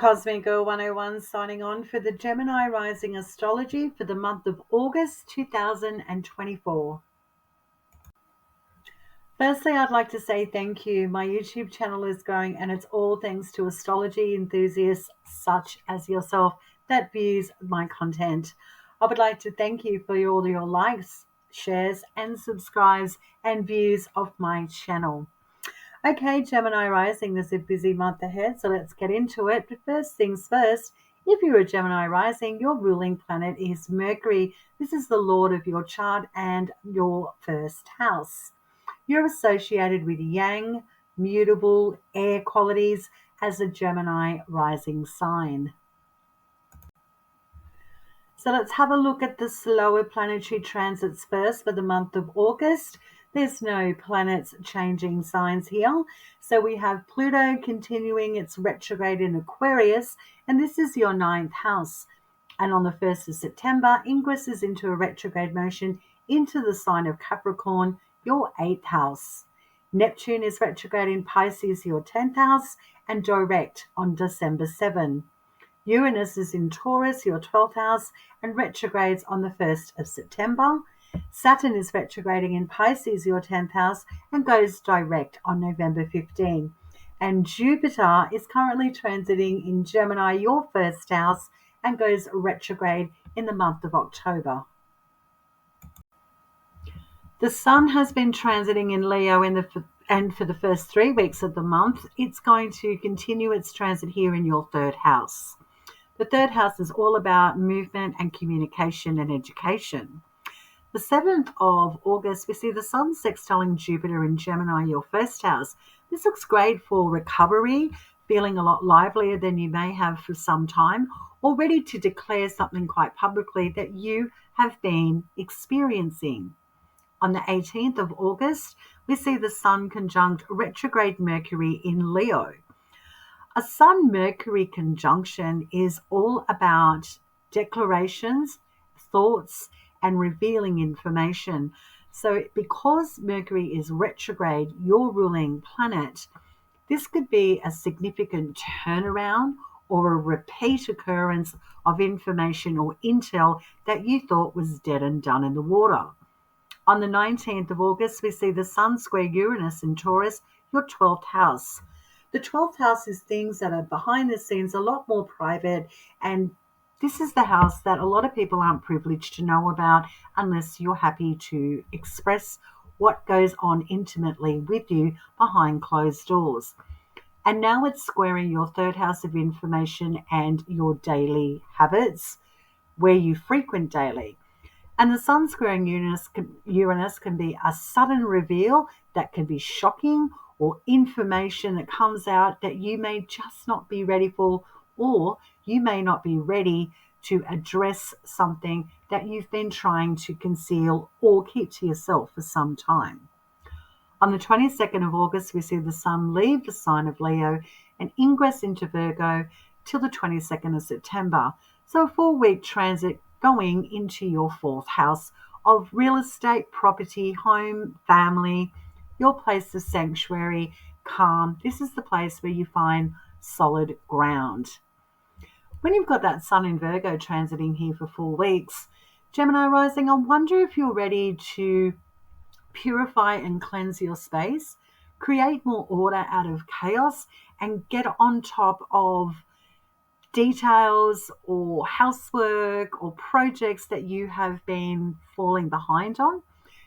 Cosmic Girl 101 signing on for the Gemini Rising Astrology for the month of August 2024. Firstly, I'd like to say thank you. My YouTube channel is growing and it's all thanks to astrology enthusiasts such as yourself that views my content. I would like to thank you for all your likes, shares and subscribes and views of my channel. Okay, Gemini Rising, there's a busy month ahead, so let's get into it. But first things first, if you're a Gemini Rising, your ruling planet is Mercury. This is the lord of your chart and your first house. You're associated with yang, mutable, air qualities as a Gemini rising sign. So let's have a look at the slower planetary transits first for the month of August. There's no planets changing signs here. So we have Pluto continuing its retrograde in Aquarius, and this is your 9th house. And on the 1st of September, ingresses into a retrograde motion into the sign of Capricorn, your 8th house. Neptune is retrograde in Pisces, your 10th house, and direct on December 7. Uranus is in Taurus, your 12th house, and retrogrades on the 1st of September. Saturn is retrograding in Pisces, your 10th house, and goes direct on November 15. And Jupiter is currently transiting in Gemini, your first house, and goes retrograde in the month of October. The Sun has been transiting in Leo and for the first 3 weeks of the month. It's going to continue its transit here in your 3rd house. The 3rd house is all about movement and communication and education. The 7th of August, we see the Sun sextiling Jupiter in Gemini, your 1st house. This looks great for recovery, feeling a lot livelier than you may have for some time, or ready to declare something quite publicly that you have been experiencing. On the 18th of August, we see the Sun conjunct retrograde Mercury in Leo. A Sun-Mercury conjunction is all about declarations, thoughts, and revealing information. So because Mercury is retrograde, your ruling planet, this could be a significant turnaround or a repeat occurrence of information or intel that you thought was dead and done in the water. On the 19th of August, we see the Sun square Uranus in Taurus, your 12th house. The 12th house is things that are behind the scenes, a lot more private, and this is the house that a lot of people aren't privileged to know about unless you're happy to express what goes on intimately with you behind closed doors. And now it's squaring your 3rd house of information and your daily habits, where you frequent daily. And the Sun squaring Uranus can be a sudden reveal that can be shocking, or information that comes out that you may just not be ready for, or you may not be ready to address something that you've been trying to conceal or keep to yourself for some time. On the 22nd of August, we see the Sun leave the sign of Leo and ingress into Virgo till the 22nd of September. So a 4-week transit going into your 4th house of real estate, property, home, family, your place of sanctuary, calm. This is the place where you find solid ground. When you've got that Sun in Virgo transiting here for 4 weeks, Gemini Rising, I wonder if you're ready to purify and cleanse your space, create more order out of chaos, and get on top of details or housework or projects that you have been falling behind on.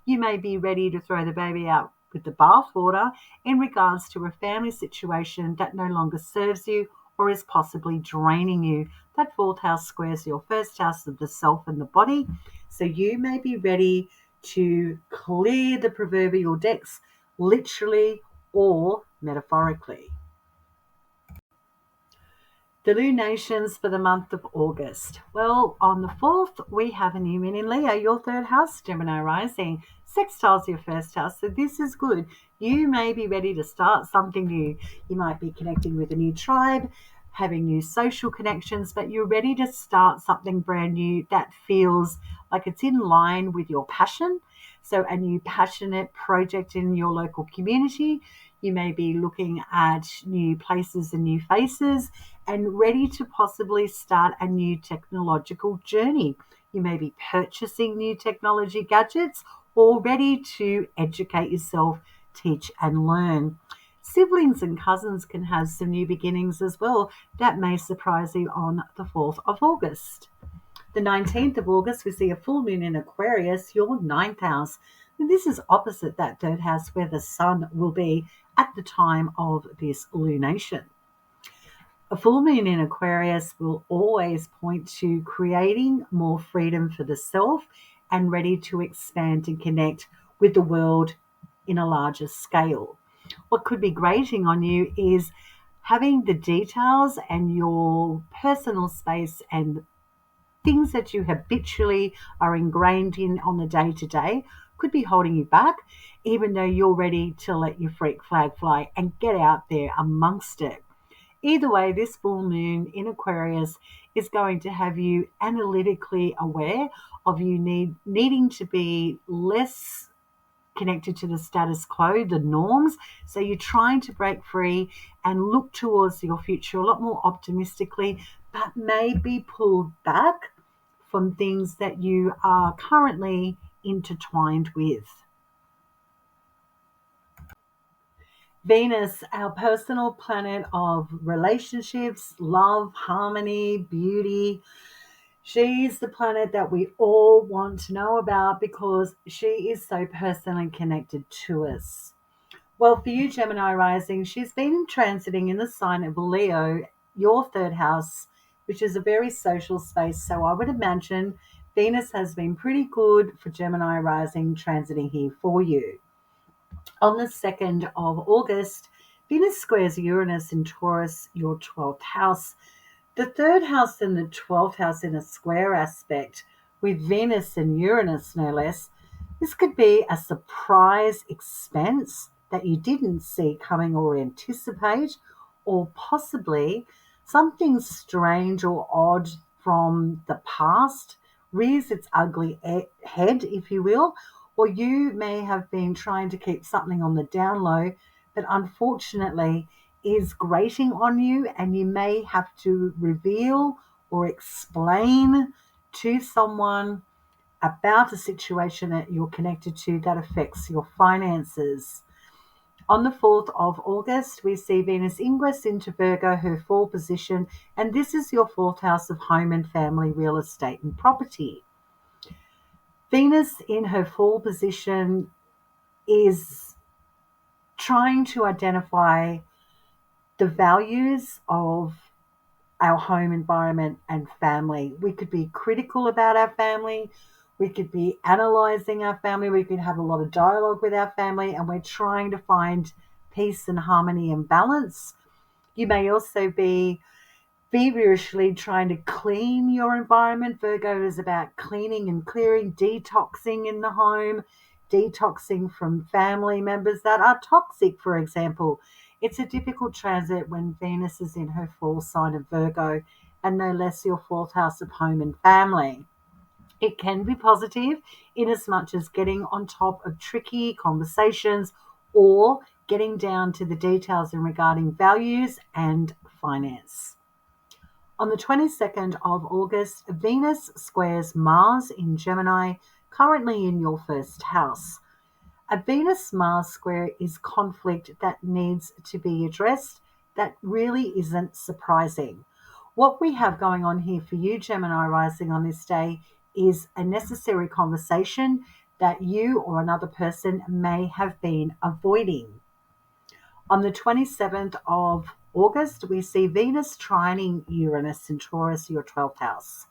You may be ready to throw the baby out with the bathwater in regards to a family situation that no longer serves you or is possibly draining you. That 4th house squares your 1st house of the self and the body. So you may be ready to clear the proverbial decks, literally or metaphorically. The lunations for the month of August. Well, on the 4th, we have a new moon in Leo, your 3rd house, Gemini Rising. Sextiles your 1st house, so this is good. You may be ready to start something new. You might be connecting with a new tribe, having new social connections, but you're ready to start something brand new that feels like it's in line with your passion. So a new passionate project in your local community. You may be looking at new places and new faces and ready to possibly start a new technological journey. You may be purchasing new technology gadgets or ready to educate yourself, teach and learn. Siblings and cousins can have some new beginnings as well that may surprise you on the 4th of August. The 19th of August, we see a full moon in Aquarius, your ninth house. And this is opposite that third house where the sun will be at the time of this lunation. A full moon in Aquarius will always point to creating more freedom for the self and ready to expand and connect with the world in a larger scale. What could be grating on you is having the details and your personal space and things that you habitually are ingrained in on the day to day could be holding you back, even though you're ready to let your freak flag fly and get out there amongst it. Either way, this full moon in Aquarius is going to have you analytically aware of you needing to be less connected to the status quo, the norms. So you're trying to break free and look towards your future a lot more optimistically, but may be pulled back from things that you are currently intertwined with. Venus, our personal planet of relationships, love, harmony, beauty. She's the planet that we all want to know about because she is so personally connected to us. Well, for you, Gemini rising, she's been transiting in the sign of Leo, your third house, which is a very social space. So I would imagine Venus has been pretty good for Gemini rising transiting here for you. On the 2nd of August, Venus squares Uranus in Taurus, your 12th house. The third house and the 12th house in a square aspect with Venus and Uranus, no less. This could be a surprise expense that you didn't see coming or anticipate, or possibly something strange or odd from the past rears its ugly head, if you will, or you may have been trying to keep something on the down low, but unfortunately is grating on you, and you may have to reveal or explain to someone about a situation that you're connected to that affects your finances. On the 4th of August, we see Venus ingress into Virgo, her fall position, and this is your 4th house of home and family, real estate and property. Venus in her fall position is trying to identify the values of our home environment and family. We could be critical about our family. We could be analysing our family. We could have a lot of dialogue with our family, and we're trying to find peace and harmony and balance. You may also be feverishly trying to clean your environment. Virgo is about cleaning and clearing, detoxing in the home, detoxing from family members that are toxic, for example. It's a difficult transit when Venus is in her fall sign of Virgo, and no less your 4th house of home and family. It can be positive in as much as getting on top of tricky conversations or getting down to the details in regarding values and finance. On the 22nd of August, Venus squares Mars in Gemini, currently in your 1st house. A Venus-Mars square is conflict that needs to be addressed. That really isn't surprising. What we have going on here for you, Gemini rising, on this day is a necessary conversation that you or another person may have been avoiding. On the 27th of August, we see Venus trining Uranus in Taurus, your 12th house.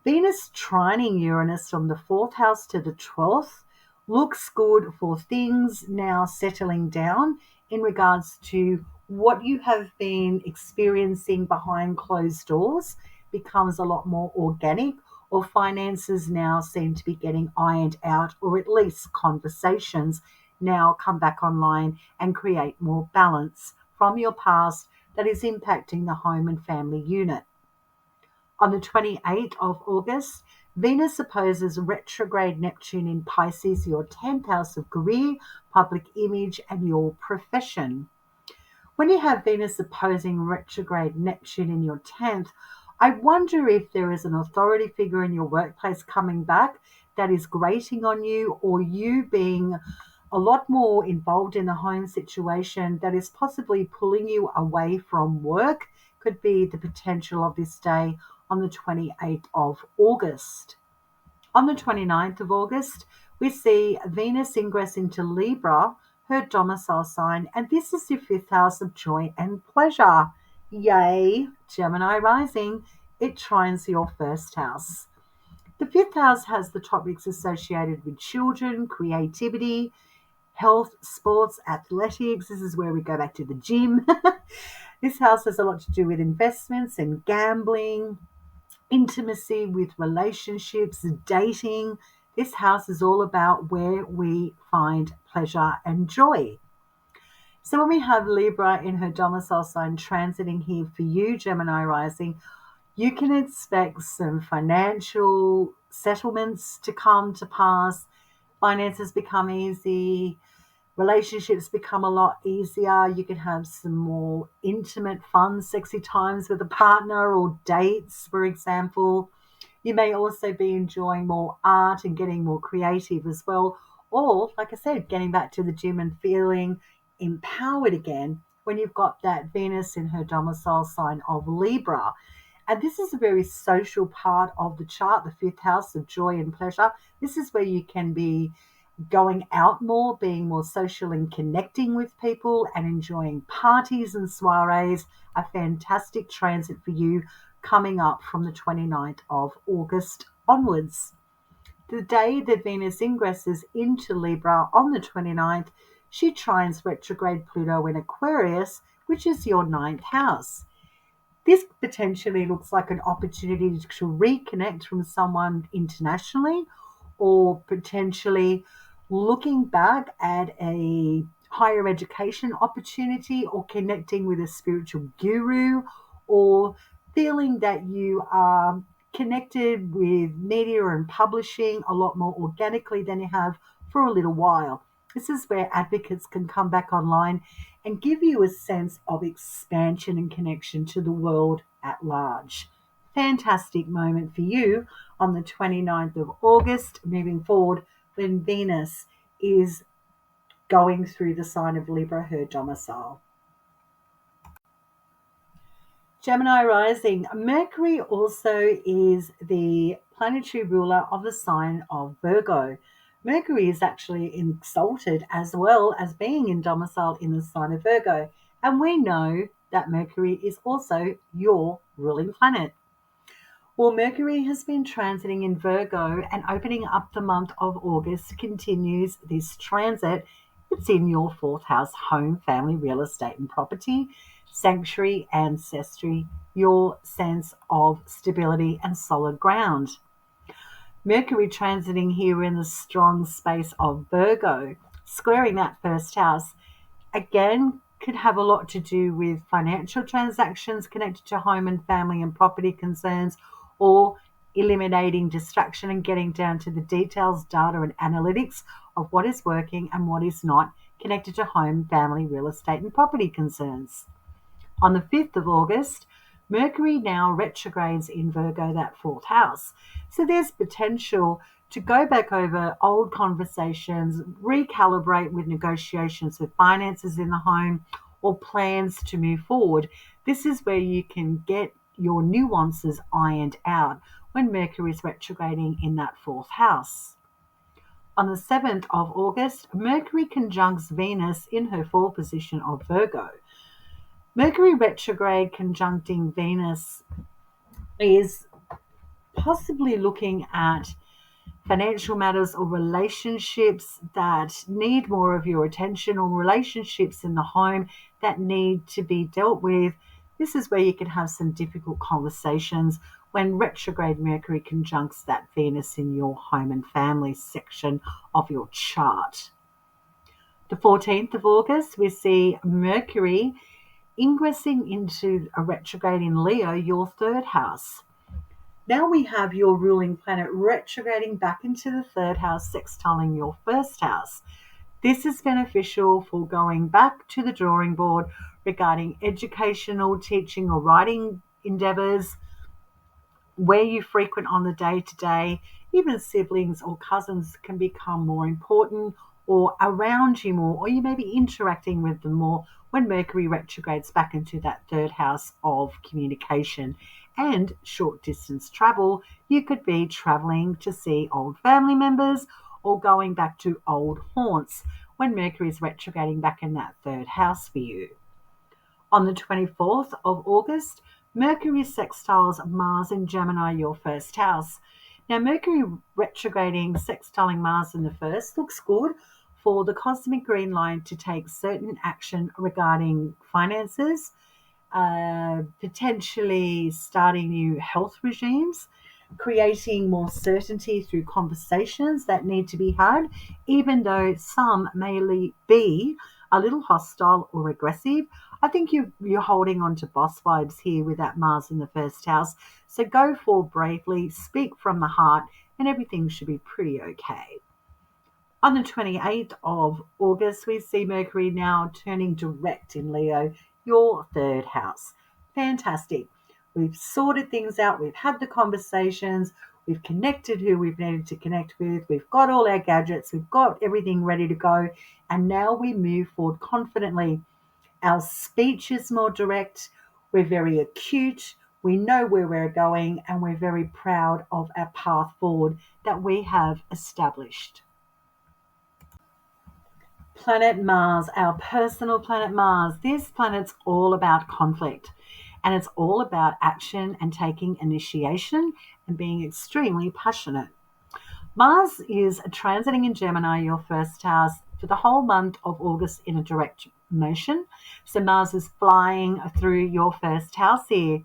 Venus trining Uranus from the 4th house to the 12th looks good for things now settling down in regards to what you have been experiencing behind closed doors becomes a lot more organic, or finances now seem to be getting ironed out, or at least conversations now come back online and create more balance from your past that is impacting the home and family unit. On the 28th of August, Venus opposes retrograde Neptune in Pisces, your 10th house of career, public image, and your profession. When you have Venus opposing retrograde Neptune in your 10th, I wonder if there is an authority figure in your workplace coming back that is grating on you, or you being a lot more involved in the home situation that is possibly pulling you away from work. Could be the potential of this day on the 28th of August. On the 29th of August, we see Venus ingress into Libra, her domicile sign, and this is the fifth house of joy and pleasure. Yay, Gemini rising, it trines your first house. The fifth house has the topics associated with children, creativity, health, sports, athletics. This is where we go back to the gym. This house has a lot to do with investments and gambling, intimacy with relationships, dating. This house is all about where we find pleasure and joy. So when we have Libra in her domicile sign transiting here for you, Gemini rising, you can expect some financial settlements to come to pass. Finances become easy. Relationships become a lot easier. You can have some more intimate, fun, sexy times with a partner or dates, for example. You may also be enjoying more art and getting more creative as well. Or, like I said, getting back to the gym and feeling empowered again when you've got that Venus in her domicile sign of Libra. And this is a very social part of the chart, the fifth house of joy and pleasure. This is where you can be going out more, being more social and connecting with people and enjoying parties and soirees. A fantastic transit for you coming up from the 29th of August onwards. The day that Venus ingresses into Libra on the 29th, she trines retrograde Pluto in Aquarius, which is your ninth house. This potentially looks like an opportunity to reconnect from someone internationally, or potentially looking back at a higher education opportunity, or connecting with a spiritual guru, or feeling that you are connected with media and publishing a lot more organically than you have for a little while. This is where advocates can come back online and give you a sense of expansion and connection to the world at large. Fantastic moment for you on the 29th of August, moving forward, when Venus is going through the sign of Libra, her domicile. Gemini rising, Mercury also is the planetary ruler of the sign of Virgo. Mercury is actually exalted as well as being in domicile in the sign of Virgo. And we know that Mercury is also your ruling planet. Well, Mercury has been transiting in Virgo, and opening up the month of August continues this transit. It's in your fourth house, home, family, real estate and property, sanctuary, ancestry, your sense of stability and solid ground. Mercury transiting here in the strong space of Virgo, squaring that first house, again, could have a lot to do with financial transactions connected to home and family and property concerns, or eliminating distraction and getting down to the details, data and analytics of what is working and what is not connected to home, family, real estate and property concerns. On the 5th of August, Mercury now retrogrades in Virgo, that fourth house. So there's potential to go back over old conversations, recalibrate with negotiations with finances in the home, or plans to move forward. This is where you can get your nuances ironed out when Mercury is retrograding in that fourth house. On the 7th of August, Mercury conjuncts Venus in her fall position of Virgo. Mercury retrograde conjuncting Venus is possibly looking at financial matters or relationships that need more of your attention, or relationships in the home that need to be dealt with. This is where you can have some difficult conversations when retrograde Mercury conjuncts that Venus in your home and family section of your chart. The 14th of August, we see Mercury ingressing into a retrograde in Leo, your third house. Now we have your ruling planet retrograding back into the third house, sextiling your first house. This is beneficial for going back to the drawing board regarding educational, teaching, or writing endeavors, where you frequent on the day to day. Even siblings or cousins can become more important or around you more, or you may be interacting with them more when Mercury retrogrades back into that third house of communication and short distance travel. You could be traveling to see old family members or going back to old haunts when Mercury is retrograding back in that third house for you. On the 24th of August, Mercury sextiles Mars in Gemini, your first house. Now, Mercury retrograding, sextiling Mars in the first looks good for the cosmic green line to take certain action regarding finances, potentially starting new health regimes, creating more certainty through conversations that need to be had, even though some may be a little hostile or aggressive. I think you're holding on to boss vibes here with that Mars in the first house. So go forward bravely, speak from the heart, and everything should be pretty okay. On the 28th of August, we see Mercury now turning direct in Leo, your third house. Fantastic. We've sorted things out. We've had the conversations. We've connected who we've needed to connect with. We've got all our gadgets. We've got everything ready to go. And now we move forward confidently. Our speech is more direct. We're very acute. We know where we're going, and we're very proud of our path forward that we have established. Planet Mars, our personal planet Mars. This planet's all about conflict, and it's all about action and taking initiation and being extremely passionate. Mars is transiting in Gemini, your first house, for the whole month of August in a direct motion. So Mars is flying through your first house here.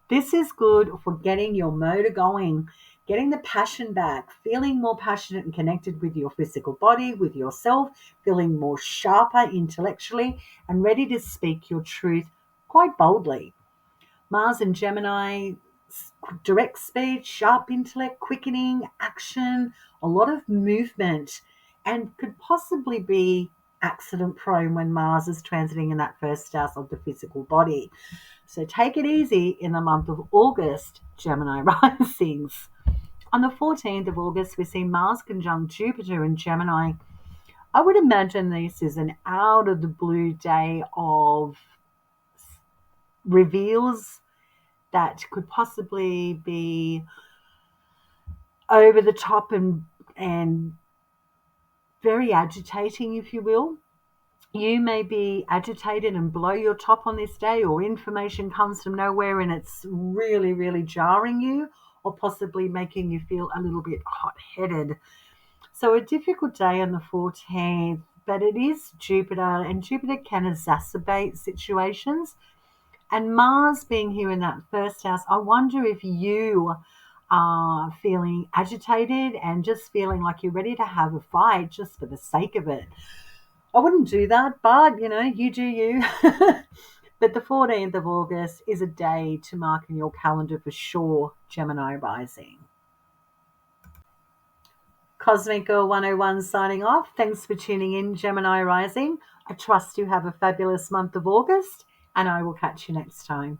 This is good for getting your motor going, getting the passion back, feeling more passionate and connected with your physical body, with yourself, feeling more sharper intellectually, and ready to speak your truth quite boldly. Mars and Gemini, direct speech, sharp intellect, quickening, action, a lot of movement, and could possibly be accident prone when Mars is transiting in that first house of the physical body. So take it easy in the month of August, Gemini risings. On the 14th of August, we see Mars conjunct Jupiter in Gemini. I would imagine this is an out of the blue day of reveals that could possibly be over the top and very agitating, if you will. You may be agitated and blow your top on this day, or information comes from nowhere and it's really, really jarring you, or possibly making you feel a little bit hot-headed. So a difficult day on the 14th, but it is Jupiter, and Jupiter can exacerbate situations. And Mars being here in that first house, I wonder if you are feeling agitated and just feeling like you're ready to have a fight just for the sake of it. I wouldn't do that, but you do you. But the 14th of August is a day to mark in your calendar for sure, Gemini rising. Cosmic Girl 101 signing off. Thanks for tuning in, Gemini rising. I trust you have a fabulous month of August, and I will catch you next time.